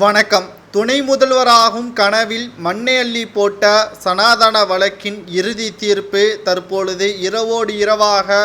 வணக்கம். துணை முதல்வராகும் கனவில் மண்ணை அள்ளி போட்ட சனாதன வழக்கின் இறுதி தீர்ப்பு தற்பொழுது இரவோடு இரவாக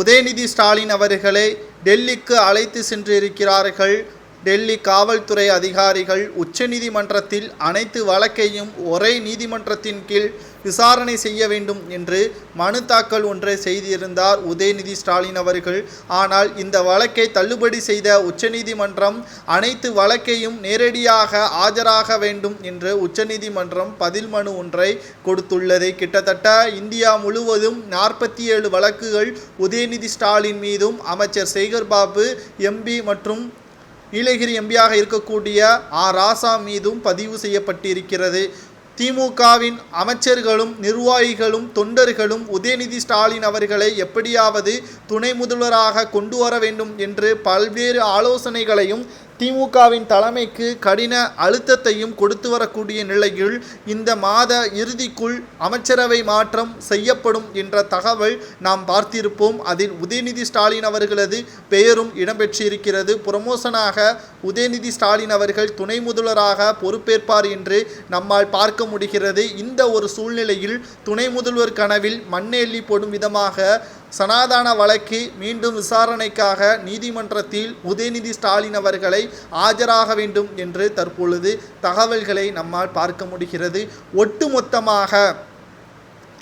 உதயநிதி ஸ்டாலின் அவர்களை டெல்லிக்கு அழைத்து சென்றிருக்கிறார்கள். டெல்லி காவல்துறை அதிகாரிகள் உச்சநீதிமன்றத்தில் அனைத்து வழக்கையும் ஒரே நீதிமன்றத்தின் கீழ் விசாரணை செய்ய வேண்டும் என்று மனு தாக்கல் ஒன்றை செய்திருந்தார் உதயநிதி ஸ்டாலின் அவர்கள். ஆனால் இந்த வழக்கை தள்ளுபடி செய்த உச்சநீதிமன்றம் அனைத்து வழக்கையும் நேரடியாக ஆஜராக வேண்டும் என்று உச்சநீதிமன்றம் பதில் மனு ஒன்றை கொடுத்துள்ளது. கிட்டத்தட்ட இந்தியா முழுவதும் 47 வழக்குகள் உதயநிதி ஸ்டாலின் மீதும் அமைச்சர் சேகர் பாபு எம்பி மற்றும் நீலகிரி எம்பியாக இருக்கக்கூடிய ராசா மீதும் பதிவு செய்யப்பட்டிருக்கிறது. திமுகவின் அமைச்சர்களும் நிர்வாகிகளும் தொண்டர்களும் உதயநிதி ஸ்டாலின் அவர்களை எப்படியாவது துணை முதல்வராக கொண்டு வர வேண்டும் என்று பல்வேறு ஆலோசனைகளையும் திமுகவின் தலைமைக்கு கடின அழுத்தத்தையும் கொடுத்து வரக்கூடிய நிலையில் இந்த மாத இறுதிக்குள் அமைச்சரவை மாற்றம் செய்யப்படும் என்ற தகவல் நாம் பார்த்திருப்போம். அதில் உதயநிதி ஸ்டாலின் அவர்களது பெயரும் இடம்பெற்றிருக்கிறது. ப்ரமோஷனாக உதயநிதி ஸ்டாலின் அவர்கள் துணை முதல்வராக பொறுப்பேற்பார் என்று நம்மால் பார்க்க முடிகிறது. இந்த ஒரு சூழ்நிலையில் துணை முதல்வர் கனவில் மண்ணெள்ளி போடும் விதமாக சனாதன வழக்கு மீண்டும் விசாரணைக்காக நீதிமன்றத்தில் உதயநிதி ஸ்டாலின் அவர்களை ஆஜராக வேண்டும் என்று தற்பொழுது தகவல்களை நம்மால் பார்க்க முடிகிறது. ஒட்டுமொத்தமாக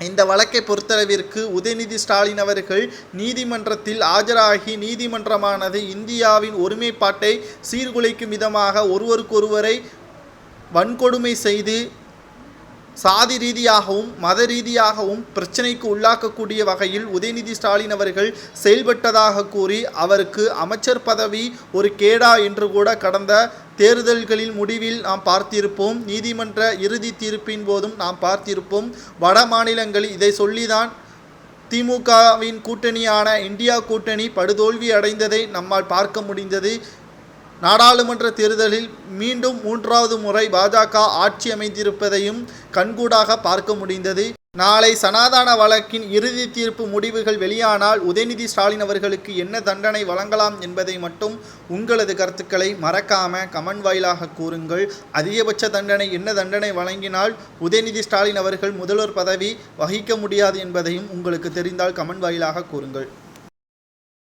இந்த வழக்கை பொறுத்தளவிற்கு உதயநிதி ஸ்டாலின் அவர்கள் நீதிமன்றத்தில் ஆஜராகி நீதிமன்றமானது இந்தியாவின் ஒருமைப்பாட்டை சீர்குலைக்கும் விதமாக ஒருவருக்கொருவரை வன்கொடுமை செய்து சாதி ரீதியாகவும் மத ரீதியாகவும் பிரச்சனைக்கு உள்ளாக்கக்கூடிய வகையில் உதயநிதி ஸ்டாலின் அவர்கள் செயல்பட்டதாக கூறி அவருக்கு அமைச்சர் பதவி ஒரு கேடா என்று கூட கடந்த தேர்தல்களின் முடிவில் நாம் பார்த்திருப்போம். நீதிமன்ற இறுதி தீர்ப்பின் போதும் நாம் பார்த்திருப்போம். வட மாநிலங்களில் இதை சொல்லிதான் திமுகவின் கூட்டணியான இந்தியா கூட்டணி படுதோல்வி அடைந்ததை நம்மால் பார்க்க முடிந்தது. நாடாளுமன்ற தேர்தலில் மீண்டும் 3வது முறை பாஜக ஆட்சி அமைந்திருப்பதையும் கண்கூடாக பார்க்க முடிந்தது. நாளை சனாதன வழக்கின் இறுதி தீர்ப்பு முடிவுகள் வெளியானால் உதயநிதி ஸ்டாலின் அவர்களுக்கு என்ன தண்டனை வழங்கலாம் என்பதை மட்டும் உங்களது கருத்துக்களை மறக்காம கமெண்ட் வாயிலாக கூறுங்கள். அதிகபட்ச தண்டனை என்ன தண்டனை வழங்கினால் உதயநிதி ஸ்டாலின் அவர்கள் முதல்வர் பதவி வகிக்க முடியாது என்பதையும் உங்களுக்கு தெரிந்தால் கமெண்ட் வாயிலாக கூறுங்கள்.